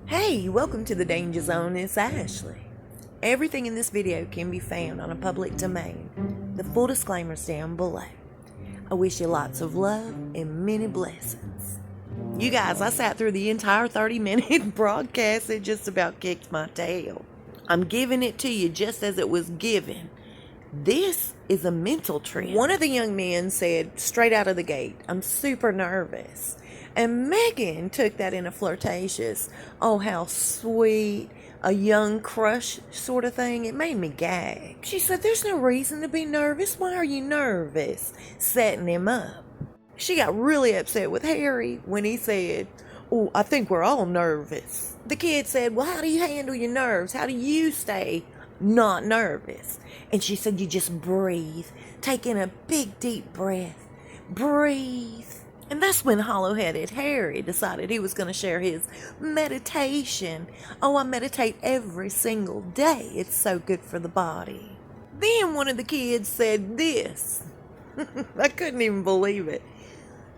Hey, welcome to the Danger Zone. It's Ashley. Everything in this video can be found on a public domain. The full disclaimer's down below. I wish you lots of love and many blessings. You guys, I sat through the entire 30-minute broadcast. It just about kicked my tail. I'm giving it to you just as it was given. This is a mental trip. One of the young men said straight out of the gate, "I'm super nervous." And Meghan took that in a flirtatious, "Oh, how sweet," a young crush sort of thing. It made me gag. She said, "There's no reason to be nervous. Why are you nervous?" Setting him up. She got really upset with Harry when he said, "Oh, I think we're all nervous." The kid said, "Well, how do you handle your nerves? How do you stay not nervous?" And she said, "You just breathe. Take in a big, deep breath. Breathe." And that's when hollow-headed Harry decided he was going to share his meditation. "Oh, I meditate every single day. It's so good for the body." Then one of the kids said this. I couldn't even believe it.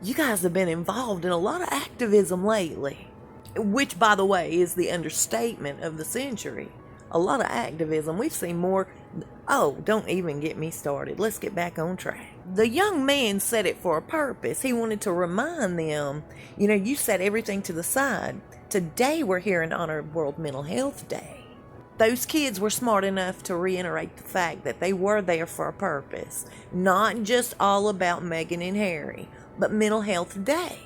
"You guys have been involved in a lot of activism lately." Which, by the way, is the understatement of the century. A lot of activism. We've seen more. Oh, don't even get me started. Let's get back on track. The young man said it for a purpose. He wanted to remind them, you set everything to the side. Today we're here in honor of World Mental Health Day. Those kids were smart enough to reiterate the fact that they were there for a purpose. Not just all about Meghan and Harry, but Mental Health Day.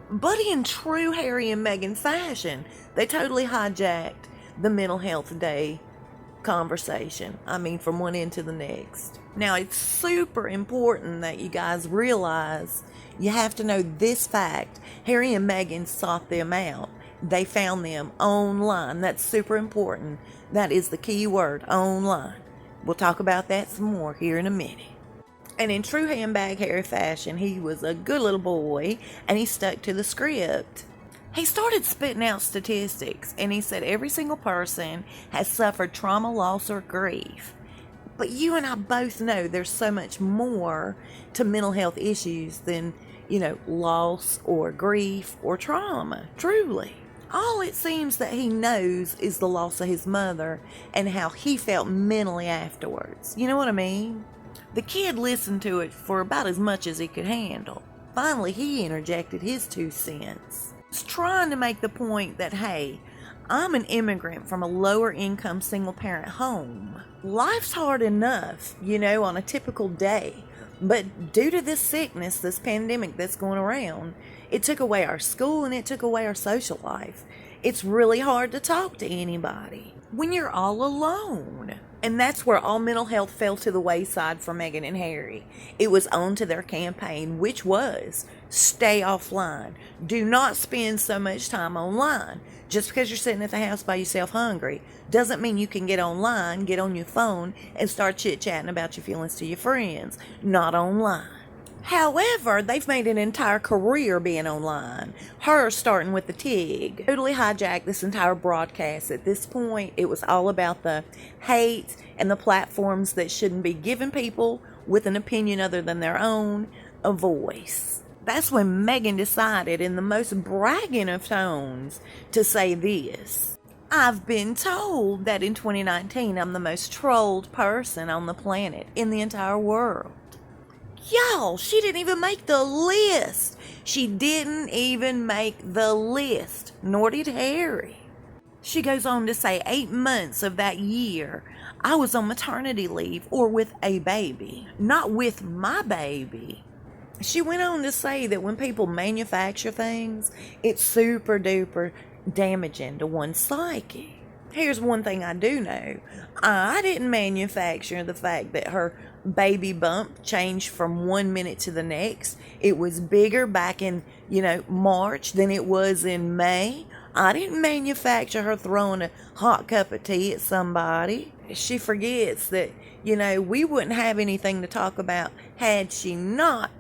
But in true Harry and Meghan fashion, they totally hijacked the Mental Health Day conversation. From one end to the next. Now, it's super important that you guys realize you have to know this fact. Harry and Meghan sought them out. They found them online. That's super important. That is the key word, online. We'll talk about that some more here in a minute. And in true handbag Harry fashion, he was a good little boy, and he stuck to the script. He started spitting out statistics, and he said every single person has suffered trauma, loss, or grief. But you and I both know there's so much more to mental health issues than, loss or grief or trauma, truly. All it seems that he knows is the loss of his mother and how he felt mentally afterwards. You know what I mean? The kid listened to it for about as much as he could handle. Finally, he interjected his 2 cents. He's trying to make the point that, hey, I'm an immigrant from a lower income single parent home. Life's hard enough, on a typical day. But due to this sickness, this pandemic that's going around, it took away our school and it took away our social life. It's really hard to talk to anybody when you're all alone. And that's where all mental health fell to the wayside for Meghan and Harry. It was on to their campaign, which was stay offline. Do not spend so much time online. Just because you're sitting at the house by yourself hungry doesn't mean you can get online, get on your phone, and start chit-chatting about your feelings to your friends. Not online. However, they've made an entire career being online. Her starting with the TIG. Totally hijacked this entire broadcast. At this point, it was all about the hate and the platforms that shouldn't be giving people with an opinion other than their own a voice. That's when Meghan decided, in the most bragging of tones, to say this. "I've been told that in 2019 I'm the most trolled person on the planet, in the entire world." Y'all, she didn't even make the list. She didn't even make the list, nor did Harry. She goes on to say 8 months of that year, I was on maternity leave or with a baby, not with my baby. She went on to say that when people manufacture things, it's super duper damaging to one's psyche. Here's one thing I do know. I didn't manufacture the fact that her baby bump changed from 1 minute to the next. It was bigger back in, March than it was in May. I didn't manufacture her throwing a hot cup of tea at somebody. She forgets that, we wouldn't have anything to talk about had she not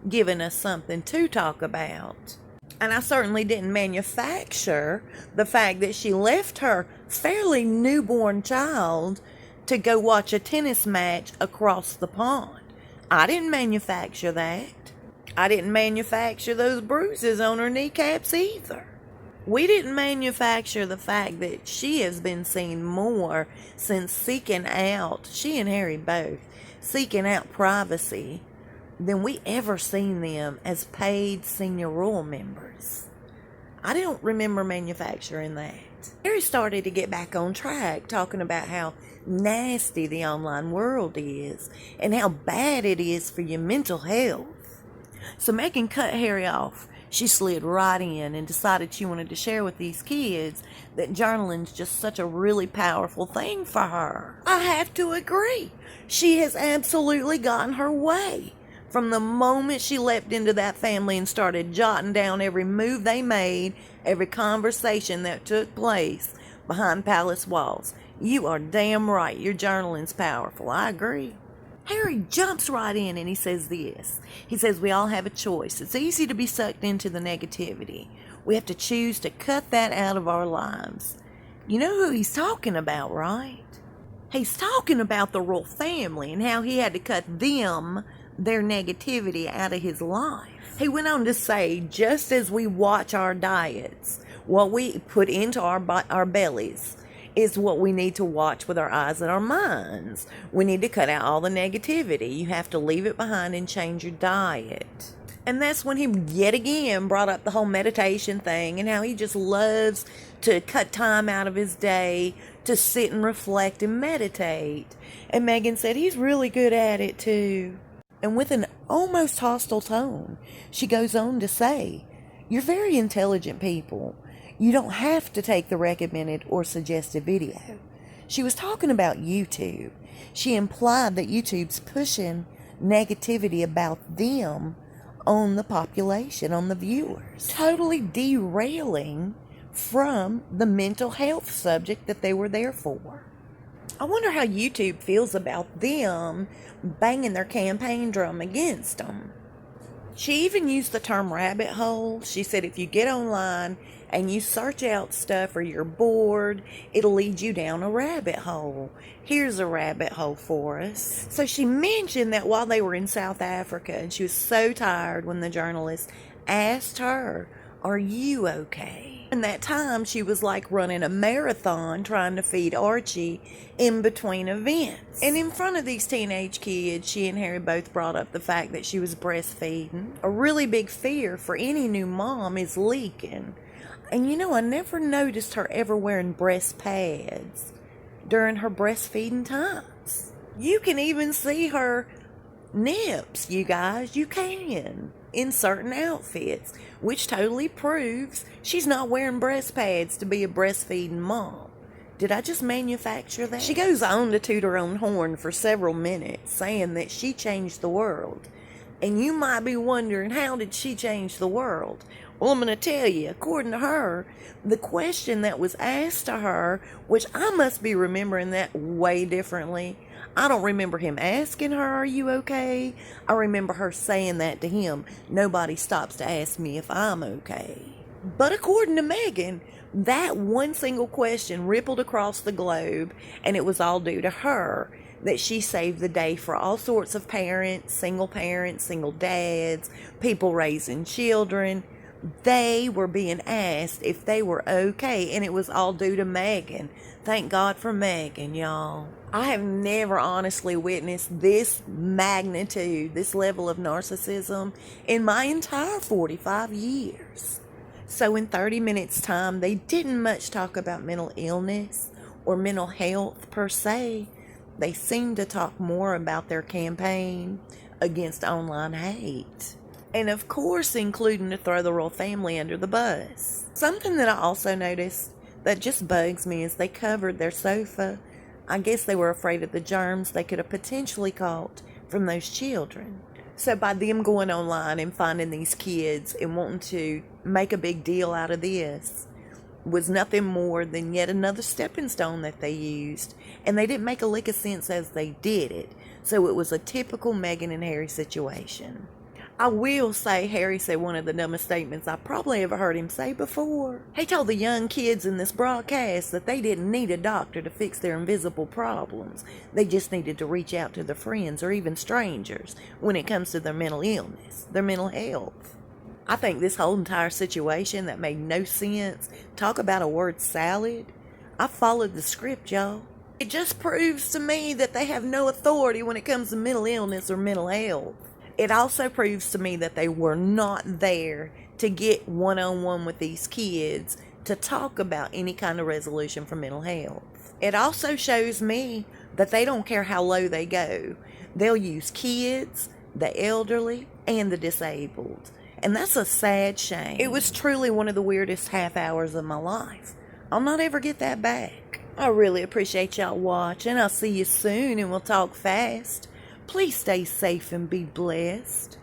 given us something to talk about. And I certainly didn't manufacture the fact that she left her fairly newborn child to go watch a tennis match across the pond. I didn't manufacture that. I didn't manufacture those bruises on her kneecaps either. We didn't manufacture the fact that she has been seen more since seeking out, she and Harry both, seeking out privacy than we ever seen them as paid senior royal members. I don't remember manufacturing that. Harry started to get back on track, talking about how nasty the online world is and how bad it is for your mental health. So Meghan cut Harry off. She slid right in and decided she wanted to share with these kids that journaling's just such a really powerful thing for her. I have to agree. She has absolutely gotten her way. From the moment she leapt into that family and started jotting down every move they made, every conversation that took place behind palace walls. You are damn right, your journaling's powerful. I agree. Harry jumps right in and he says this. He says we all have a choice. It's easy to be sucked into the negativity. We have to choose to cut that out of our lives. You know who he's talking about, right? He's talking about the royal family and how he had to cut their negativity out of his life. He went on to say, just as we watch our diets, what we put into our bellies is what we need to watch with our eyes and our minds. We need to cut out all the negativity. You have to leave it behind and change your diet. And that's when he yet again brought up the whole meditation thing and how he just loves to cut time out of his day to sit and reflect and meditate. And Meghan said he's really good at it too. And with an almost hostile tone, she goes on to say, you're very intelligent people. You don't have to take the recommended or suggested video. She was talking about YouTube. She implied that YouTube's pushing negativity about them on the population, on the viewers, totally derailing from the mental health subject that they were there for. I wonder how YouTube feels about them banging their campaign drum against them. She even used the term rabbit hole. She said if you get online and you search out stuff or you're bored, it'll lead you down a rabbit hole. Here's a rabbit hole for us. So she mentioned that while they were in South Africa, and she was so tired when the journalist asked her, are you okay? And that time she was like running a marathon trying to feed Archie in between events. And in front of these teenage kids, she and Harry both brought up the fact that she was breastfeeding. A really big fear for any new mom is leaking. And you know, I never noticed her ever wearing breast pads during her breastfeeding times. You can even see her nips, you guys. You can. In certain outfits, which totally proves she's not wearing breast pads to be a breastfeeding mom. Did I just manufacture that? She goes on to toot her own horn for several minutes, saying that she changed the world. And you might be wondering, how did she change the world? Well, I'm going to tell you, according to her, the question that was asked to her, which I must be remembering that way differently. I don't remember him asking her, are you okay? I remember her saying that to him. Nobody stops to ask me if I'm okay. But according to Meghan, that one single question rippled across the globe, and it was all due to her, that she saved the day for all sorts of parents, single dads, people raising children. They were being asked if they were okay, and it was all due to Meghan. Thank God for Meghan, y'all. I have never honestly witnessed this magnitude, this level of narcissism in my entire 45 years. So in 30 minutes time, they didn't much talk about mental illness or mental health per se. They seemed to talk more about their campaign against online hate. And of course, including to throw the royal family under the bus. Something that I also noticed that just bugs me is they covered their sofa. I guess they were afraid of the germs they could have potentially caught from those children. So by them going online and finding these kids and wanting to make a big deal out of this was nothing more than yet another stepping stone that they used. And they didn't make a lick of sense as they did it. So it was a typical Meghan and Harry situation. I will say Harry said one of the dumbest statements I probably ever heard him say before. He told the young kids in this broadcast that they didn't need a doctor to fix their invisible problems. They just needed to reach out to their friends or even strangers when it comes to their mental illness, their mental health. I think this whole entire situation that made no sense, talk about a word salad, I followed the script, y'all. It just proves to me that they have no authority when it comes to mental illness or mental health. It also proves to me that they were not there to get one-on-one with these kids to talk about any kind of resolution for mental health. It also shows me that they don't care how low they go. They'll use kids, the elderly, and the disabled. And that's a sad shame. It was truly one of the weirdest half hours of my life. I'll not ever get that back. I really appreciate y'all watching. I'll see you soon and we'll talk fast. Please stay safe and be blessed.